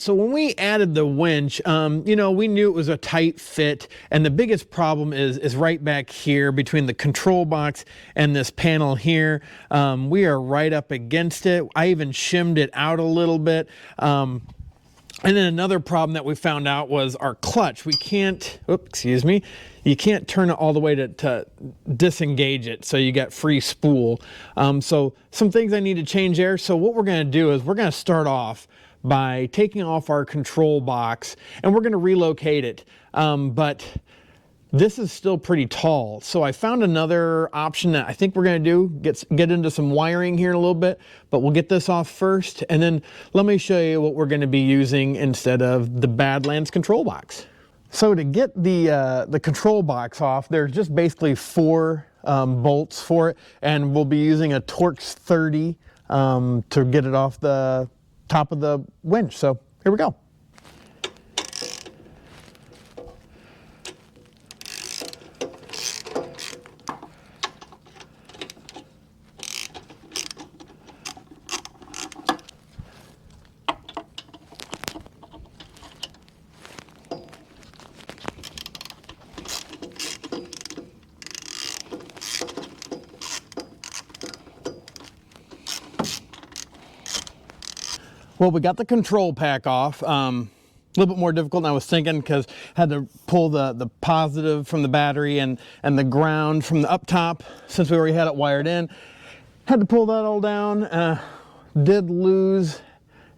so when we added the winch, you know, we knew it was a tight fit, and the biggest problem is right back here between the control box and this panel here. We are right up against it. I even shimmed it out a little bit. And then another problem that we found out was our clutch. We can't, oops, excuse me, you can't turn it all the way to disengage it, so you got free spool. So some things I need to change there. So what we're gonna do is we're gonna start off by taking off our control box, and we're gonna relocate it. But this is still pretty tall, so I found another option that I think we're going to do, get into some wiring here in a little bit, but we'll get this off first, and then let me show you what we're going to be using instead of the Badlands control box. So to get the control box off, there's just basically 4 bolts for it, and we'll be using a Torx 30 to get it off the top of the winch. So here we go. Well, we got the control pack off. A little bit more difficult than I was thinking, because I had to pull the positive from the battery and the ground from the up top, since we already had it wired in. Had to pull that all down. Did lose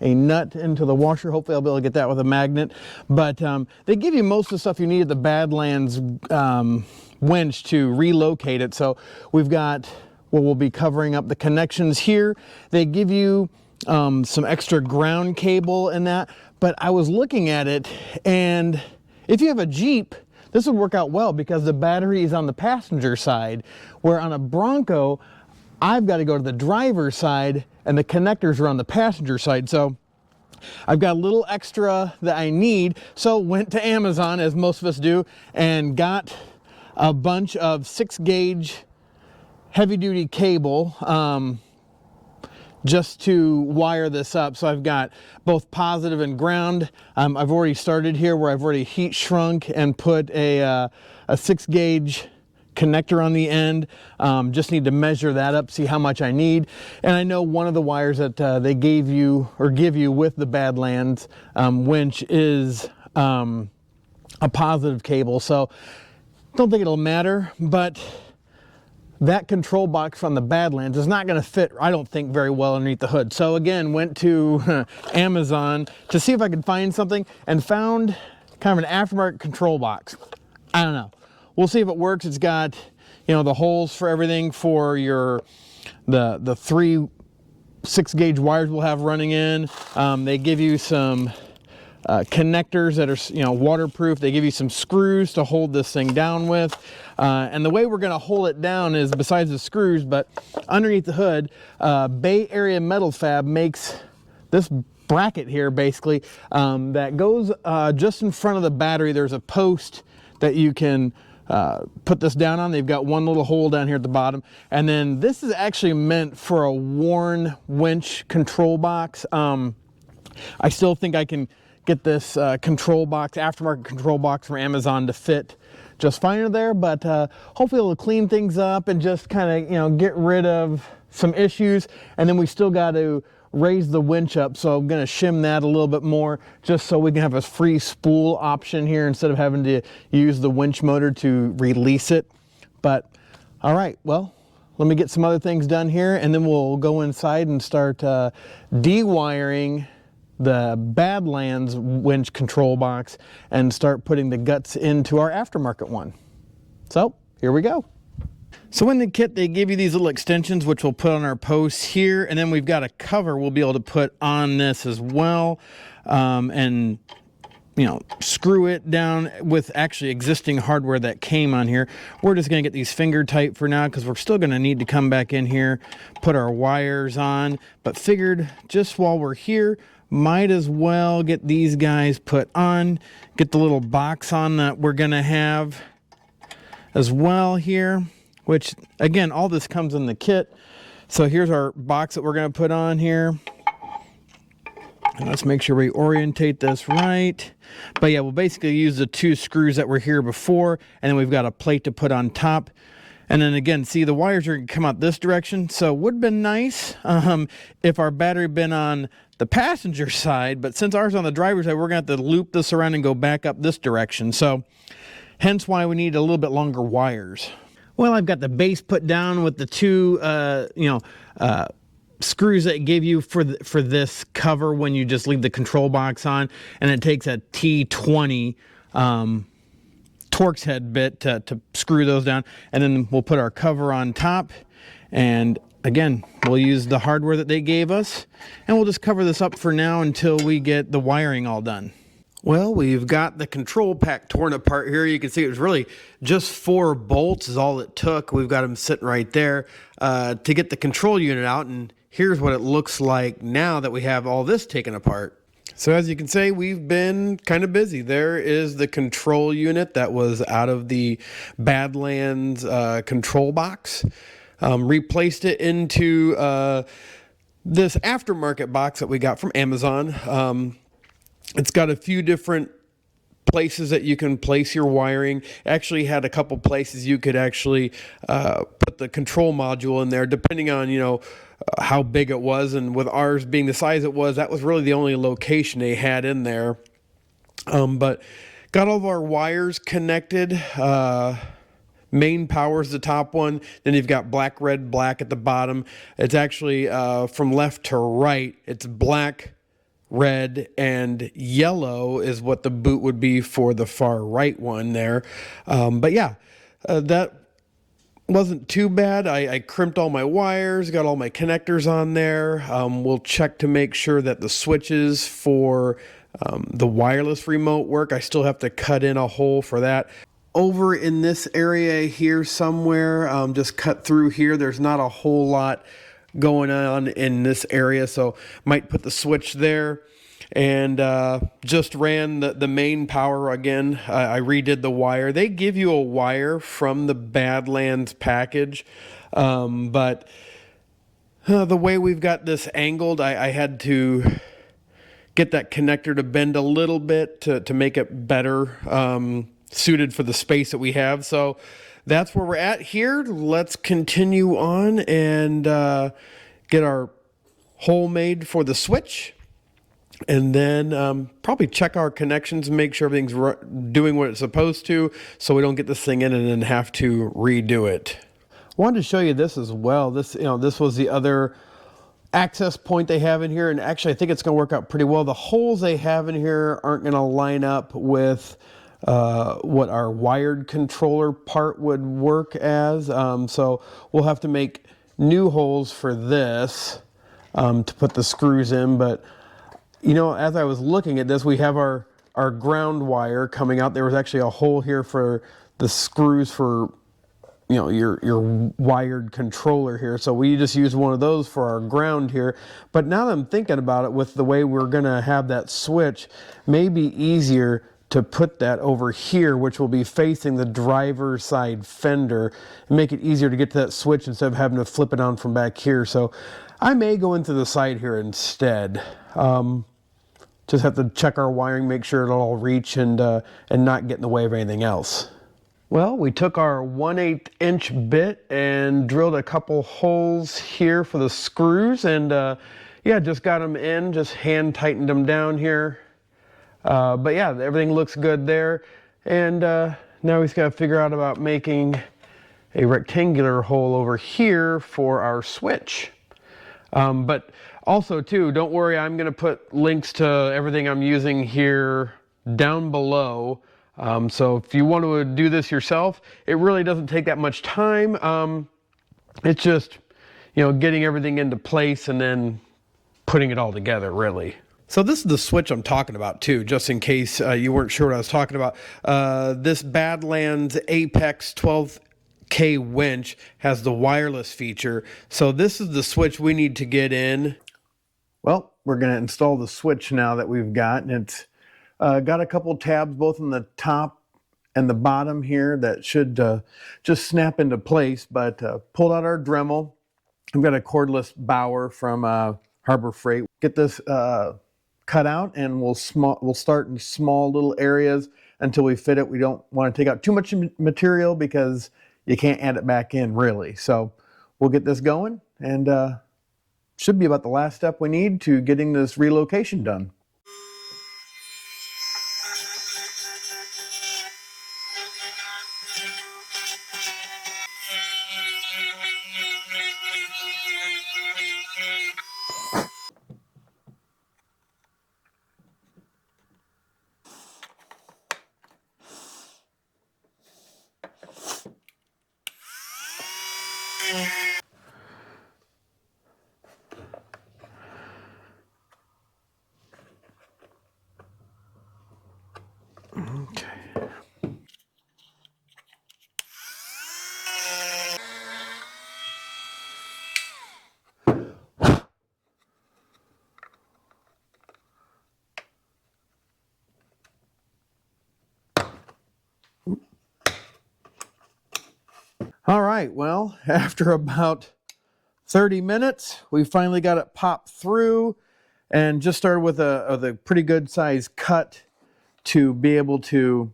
a nut into the washer. Hopefully I'll be able to get that with a magnet. But they give you most of the stuff you need at the Badlands winch to relocate it. So we've got, well, we'll be covering up the connections here. They give you some extra ground cable and that, but I was looking at it, and if you have a Jeep, this would work out well because the battery is on the passenger side, where on a Bronco, I've got to go to the driver's side and the connectors are on the passenger side. So I've got a little extra that I need, so went to Amazon, as most of us do, and got a bunch of 6-gauge heavy-duty cable just to wire this up. So I've got both positive and ground. I've already started here where I've already heat shrunk and put a 6-gauge connector on the end. Just need to measure that up, see how much I need. And I know one of the wires that they gave you or give you with the Badlands winch is a positive cable. So don't think it'll matter, but that control box from the Badlands is not going to fit, I don't think, very well underneath the hood. So again, went to Amazon to see if I could find something, and found kind of an aftermarket control box. I don't know. We'll see if it works. It's got, you know, the holes for everything for your the 3 6-gauge wires we'll have running in. They give you some connectors that are, you know, waterproof. They give you some screws to hold this thing down with. And the way we're going to hold it down is besides the screws, but underneath the hood, Bay Area Metal Fab makes this bracket here, basically, that goes just in front of the battery. There's a post that you can put this down on. They've got one little hole down here at the bottom. And then this is actually meant for a worn winch control box. I still think I can get this control box, aftermarket control box from Amazon to fit just fine in there, but hopefully it'll clean things up and just kind of, you know, get rid of some issues. And then we still got to raise the winch up, so I'm going to shim that a little bit more just so we can have a free spool option here instead of having to use the winch motor to release it. But all right, well, let me get some other things done here, and then we'll go inside and start de-wiring the Badlands winch control box and start putting the guts into our aftermarket one. So here we go. So in the kit, they give you these little extensions, which we'll put on our posts here. And then we've got a cover we'll be able to put on this as well. And, you know, screw it down with actually existing hardware that came on here. We're just going to get these finger tight for now because we're still going to need to come back in here, put our wires on. But figured just while we're here, might as well get these guys put on, get the little box on that we're going to have as well here. Which, again, all this comes in the kit. So here's our box that we're going to put on here. And let's make sure we orientate this right. But yeah, we'll basically use the 2 screws that were here before, and then we've got a plate to put on top. And then again, see, the wires are going to come out this direction, so it would have been nice if our battery had been on the passenger side, but since ours is on the driver's side, we're going to have to loop this around and go back up this direction. So hence why we need a little bit longer wires. Well, I've got the base put down with the 2 screws that it gave you for this cover when you just leave the control box on, and it takes a T20 Torx head bit to screw those down, and then we'll put our cover on top, and again, we'll use the hardware that they gave us, and we'll just cover this up for now until we get the wiring all done. Well, we've got the control pack torn apart here. You can see it was really just 4 bolts is all it took. We've got them sitting right there to get the control unit out, and here's what it looks like now that we have all this taken apart. So as you can see, we've been kind of busy. There is the control unit that was out of the Badlands control box. Replaced it into this aftermarket box that we got from Amazon. It's got a few different places that you can place your wiring. Actually had a couple places you could actually put the control module in there, depending on, how big it was. And with ours being the size it was, that was really the only location they had in there. But got all of our wires connected. Main power is the top one. Then you've got black, red, black at the bottom. It's actually from left to right. It's black, red, and yellow is what the boot would be for the far right one there. But yeah, that wasn't too bad. I crimped all my wires, got all my connectors on there. We'll check to make sure that the switches for the wireless remote work. I still have to cut in a hole for that. Over in this area here somewhere, just cut through here. There's not a whole lot going on in this area, so might put the switch there. And just ran the main power again. I redid the wire. They give you a wire from the Badlands package, but the way we've got this angled, I had to get that connector to bend a little bit to make it better suited for the space that we have. So that's where we're at here. Let's continue on and get our hole made for the switch. And then probably check our connections and make sure everything's doing what it's supposed to, so we don't get this thing in and then have to redo it. I wanted to show you this as well. This was the other access point they have in here, and actually I think it's going to work out pretty well. The holes they have in here aren't going to line up with what our wired controller part would work as, so we'll have to make new holes for this to put the screws in. But as I was looking at this, we have our ground wire coming out. There was actually a hole here for the screws for, your wired controller here. So we just use one of those for our ground here. But now that I'm thinking about it, with the way we're going to have that switch, may be easier to put that over here, which will be facing the driver's side fender, and make it easier to get to that switch instead of having to flip it on from back here. So I may go into the side here instead. Just have to check our wiring, make sure it'll all reach and not get in the way of anything else. Well, we took our 1/8 inch bit and drilled a couple holes here for the screws, and yeah, just got them in, just hand tightened them down here. But yeah, everything looks good there. And now we've got to figure out about making a rectangular hole over here for our switch. But also too, don't worry, I'm going to put links to everything I'm using here down below. So if you want to do this yourself, it really doesn't take that much time. It's just, getting everything into place and then putting it all together, really. So this is the switch I'm talking about too, just in case you weren't sure what I was talking about. This Badlands Apex 12K winch has the wireless feature. So this is the switch we need to get in. Well, we're going to install the switch now that we've got, and it's got a couple tabs both on the top and the bottom here that should just snap into place. But pulled out our Dremel. I've got a cordless Bauer from Harbor Freight. Get this cut out, and we'll start in small little areas until we fit it. We don't want to take out too much material because you can't add it back in really. So we'll get this going, and should be about the last step we need to getting this relocation done. Okay. All right, well, after about 30 minutes, we finally got it popped through and just started with a pretty good size cut to be able to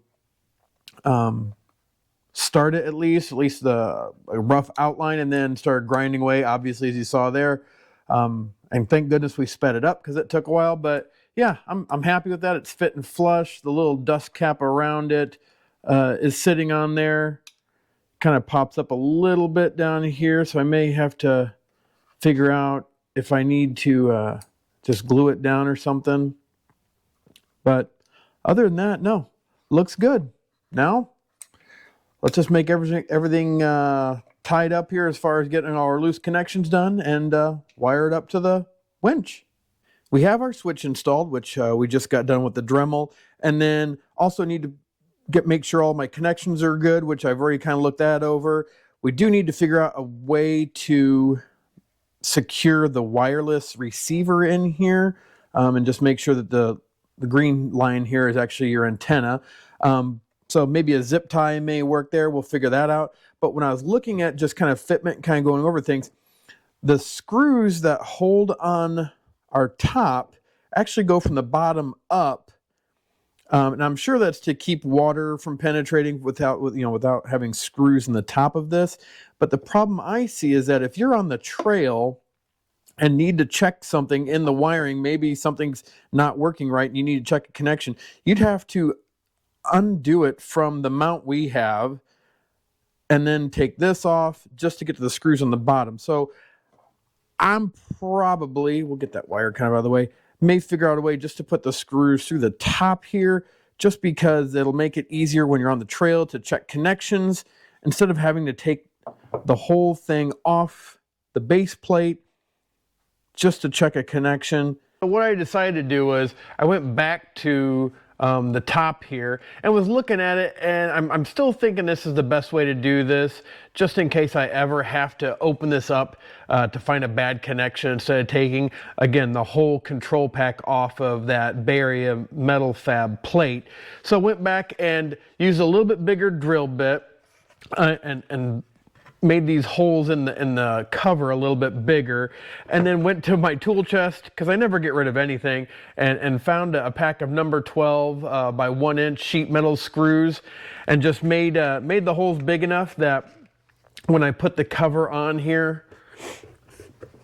start it at least a rough outline, and then start grinding away, obviously, as you saw there. And thank goodness we sped it up because it took a while, but yeah, I'm happy with that. It's fitting flush. The little dust cap around it is sitting on there. Kind of pops up a little bit down here, so I may have to figure out if I need to just glue it down or something. But other than that, no, looks good. Now, let's just make everything tied up here as far as getting our loose connections done, and wire it up to the winch. We have our switch installed, which we just got done with the Dremel, and then also need to make sure all my connections are good, which I've already kind of looked that over. We do need to figure out a way to secure the wireless receiver in here, and just make sure that the green line here is actually your antenna. So maybe a zip tie may work there. We'll figure that out. But when I was looking at just kind of fitment, kind of going over things, the screws that hold on our top actually go from the bottom up. And I'm sure that's to keep water from penetrating without having screws in the top of this. But the problem I see is that if you're on the trail and need to check something in the wiring, maybe something's not working right and you need to check a connection, you'd have to undo it from the mount we have and then take this off just to get to the screws on the bottom. So I'm probably, we'll get that wire kind of out of the way, may figure out a way just to put the screws through the top here, just because it'll make it easier when you're on the trail to check connections instead of having to take the whole thing off the base plate just to check a connection. So what I decided to do was I went back to the top here and was looking at it, and I'm still thinking this is the best way to do this, just in case I ever have to open this up to find a bad connection, instead of taking, again, the whole control pack off of that Bay Area metal fab plate. So I went back and used a little bit bigger drill bit and made these holes in the cover a little bit bigger, and then went to my tool chest, because I never get rid of anything, and found a pack of number 12 by 1 inch sheet metal screws, and just made the holes big enough that when I put the cover on here,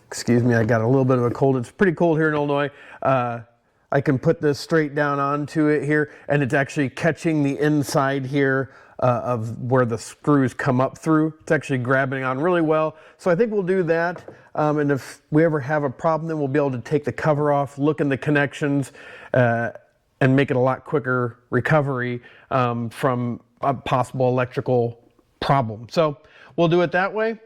excuse me, I got a little bit of a cold, it's pretty cold here in Illinois, I can put this straight down onto it here, and it's actually catching the inside here of where the screws come up through. It's actually grabbing on really well. So I think we'll do that. And if we ever have a problem, then we'll be able to take the cover off, look in the connections, and make it a lot quicker recovery from a possible electrical problem. So we'll do it that way.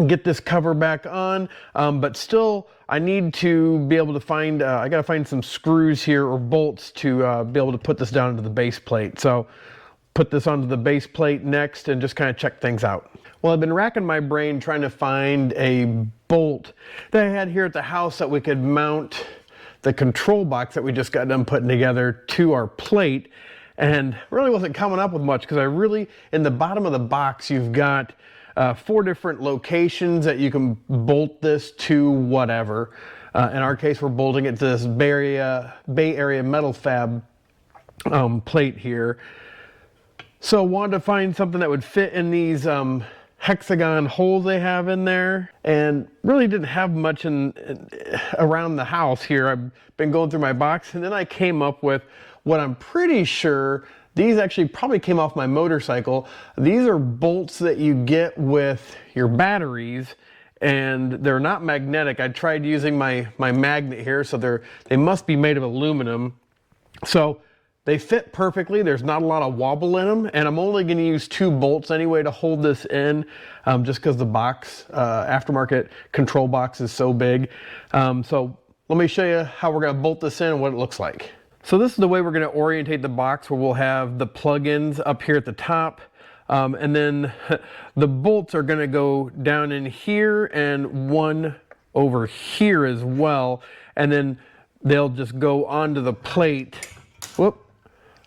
Get this cover back on, but still I need to be able to find, I gotta find some screws here or bolts to be able to put this down into the base plate. So put this onto the base plate next and just kind of check things out. Well, I've been racking my brain trying to find a bolt that I had here at the house that we could mount the control box that we just got done putting together to our plate, and really wasn't coming up with much, because I really, in the bottom of the box, you've got 4 different locations that you can bolt this to whatever. In our case, we're bolting it to this Bay Area metal fab plate here. So wanted to find something that would fit in these hexagon holes they have in there, and really didn't have much around the house here. I've been going through my box, and then I came up with what I'm pretty sure, these actually probably came off my motorcycle. These are bolts that you get with your batteries, and they're not magnetic. I tried using my magnet here, so they must be made of aluminum. So they fit perfectly. There's not a lot of wobble in them, and I'm only going to use 2 bolts anyway to hold this in, just because the box, aftermarket control box, is so big. So let me show you how we're going to bolt this in and what it looks like. So this is the way we're going to orientate the box, where we'll have the plug-ins up here at the top, and then the bolts are going to go down in here and one over here as well, and then they'll just go onto the plate, whoop,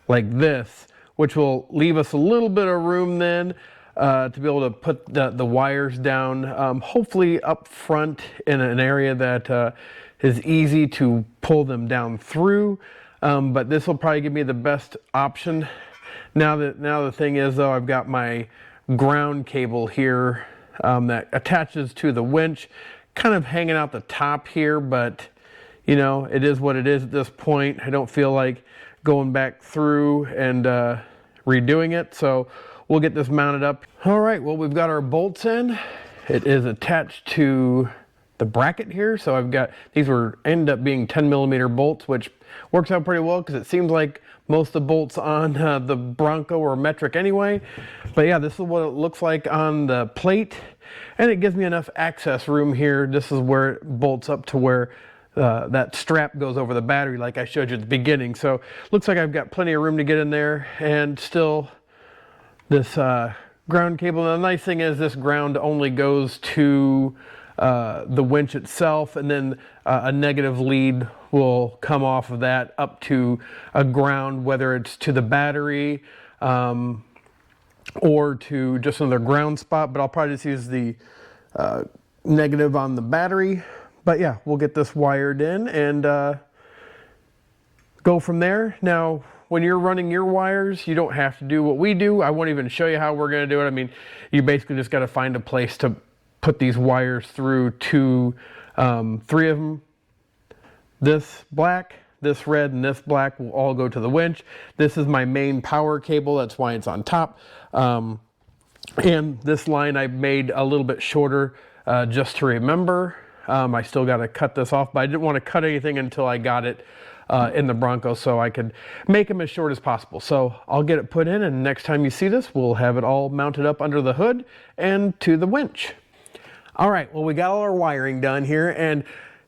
like this, which will leave us a little bit of room then to be able to put the wires down, hopefully up front in an area that is easy to pull them down through. But this will probably give me the best option. Now the thing is, though, I've got my ground cable here that attaches to the winch, kind of hanging out the top here, but you know, it is what it is at this point. I don't feel like going back through and redoing it, so we'll get this mounted up. All right, well, we've got our bolts in. It is attached to the bracket here, so I've got, these end up being 10mm bolts, which works out pretty well because it seems like most of the bolts on the Bronco are metric anyway. But yeah, this is what it looks like on the plate, and it gives me enough access room here. This is where it bolts up to where that strap goes over the battery like I showed you at the beginning. So looks like I've got plenty of room to get in there, and still this ground cable. Now, the nice thing is this ground only goes to the winch itself, and then a negative lead will come off of that up to a ground, whether it's to the battery or to just another ground spot, but I'll probably just use the negative on the battery. But yeah, we'll get this wired in and go from there. Now, when you're running your wires, you don't have to do what we do. I won't even show you how we're going to do it. I mean, you basically just got to find a place to put these wires through to 3 of them. This black, this red, and this black will all go to the winch. This is my main power cable. That's why it's on top. And this line I made a little bit shorter just to remember. I still got to cut this off, but I didn't want to cut anything until I got it in the Bronco, so I could make them as short as possible. So I'll get it put in, and next time you see this, we'll have it all mounted up under the hood and to the winch. All right, well, we got all our wiring done here, and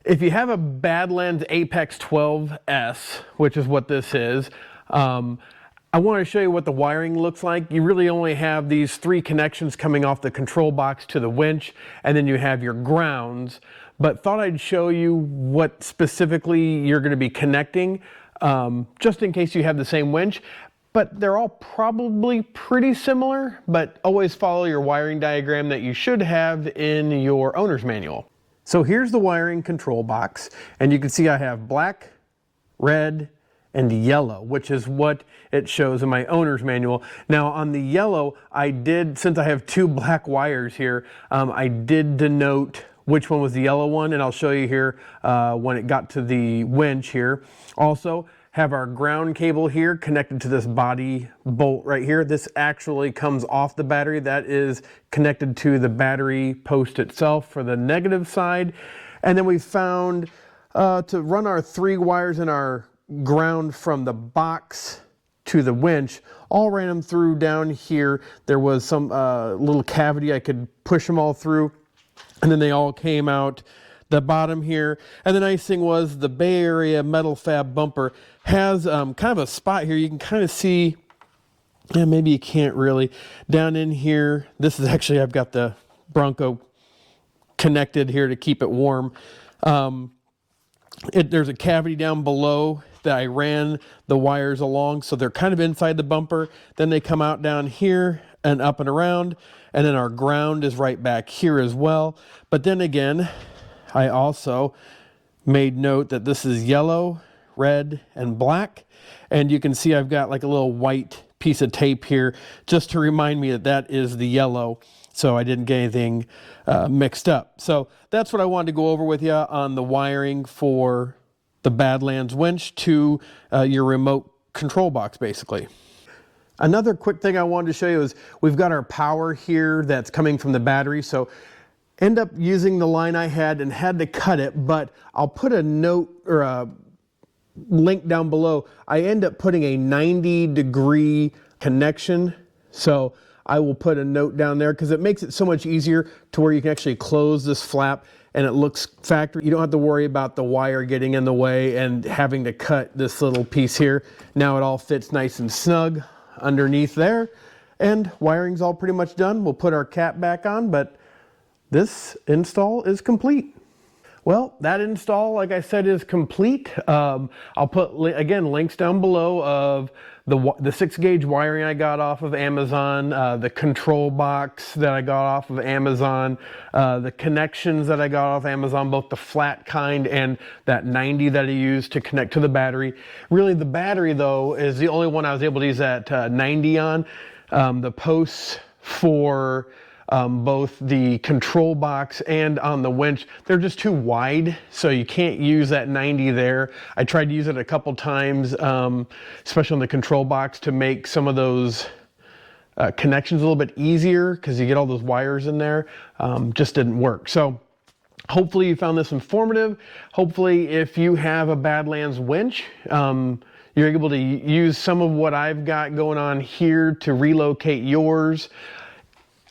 if you have a Badlands Apex 12s, which is what this is, I want to show you what the wiring looks like. You really only have these 3 connections coming off the control box to the winch, and then you have your grounds. But thought I'd show you what specifically you're going to be connecting, just in case you have the same winch. But they're all probably pretty similar, but always follow your wiring diagram that you should have in your owner's manual. So here's the wiring control box, and you can see I have black, red, and yellow, which is what it shows in my owner's manual. Now on the yellow, I did, since I have 2 black wires here, I did denote which one was the yellow one, and I'll show you here when it got to the winch here. Also have our ground cable here connected to this body bolt right here. This actually comes off the battery. That is connected to the battery post itself for the negative side. And then we found to run our 3 wires in our ground from the box to the winch, all ran them through down here. There was some little cavity I could push them all through, and then they all came out the bottom here. And the nice thing was the Bay Area metal fab bumper has kind of a spot here. You can kind of see, yeah, maybe you can't really, down in here. This is actually, I've got the Bronco connected here to keep it warm. There's a cavity down below that I ran the wires along, so they're kind of inside the bumper. Then they come out down here and up and around, and then our ground is right back here as well. But then again, I also made note that this is yellow, red, and black. And you can see I've got like a little white piece of tape here just to remind me that that is the yellow, so I didn't get anything mixed up. So that's what I wanted to go over with you on the wiring for the Badlands winch to your remote control box, basically. Another quick thing I wanted to show you is we've got our power here that's coming from the battery. So end up using the line I had and had to cut it, but I'll put a note or a link down below. I end up putting a 90-degree connection. So I will put a note down there because it makes it so much easier to where you can actually close this flap and it looks factory. You don't have to worry about the wire getting in the way and having to cut this little piece here. Now it all fits nice and snug underneath there, and wiring's all pretty much done. We'll put our cap back on, but this install is complete. Well, that install, like I said, is complete. I'll put, again, links down below of the 6-gauge wiring I got off of Amazon, the control box that I got off of Amazon, the connections that I got off Amazon, both the flat kind and that 90 that I used to connect to the battery. Really, the battery, though, is the only one I was able to use that 90 on. The posts for both the control box and on the winch, they're just too wide, so you can't use that 90 there. I tried to use it a couple times, especially on the control box, to make some of those connections a little bit easier because you get all those wires in there. Just didn't work. So hopefully you found this informative. Hopefully if you have a Badlands winch, you're able to use some of what I've got going on here to relocate yours.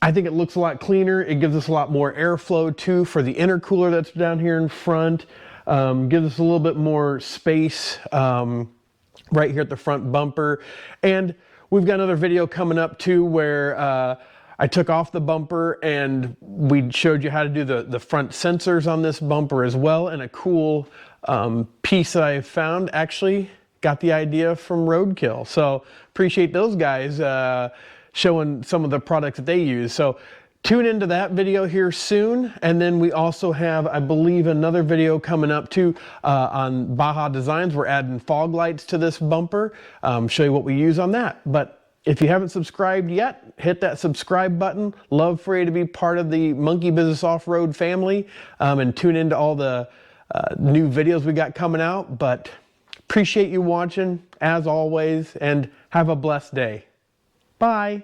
I think it looks a lot cleaner. It gives us a lot more airflow too for the intercooler that's down here in front. Gives us a little bit more space right here at the front bumper. And we've got another video coming up too where I took off the bumper and we showed you how to do the front sensors on this bumper as well. And a cool piece that I found, actually got the idea from Roadkill. So appreciate those guys showing some of the products that they use. So tune into that video here soon. And then we also have, I believe, another video coming up too on Baja Designs. We're adding fog lights to this bumper. Show you what we use on that. But if you haven't subscribed yet, hit that subscribe button. Love for you to be part of the Monkey Business Off-Road family, and tune into all the new videos we got coming out. But appreciate you watching as always, and have a blessed day. Bye.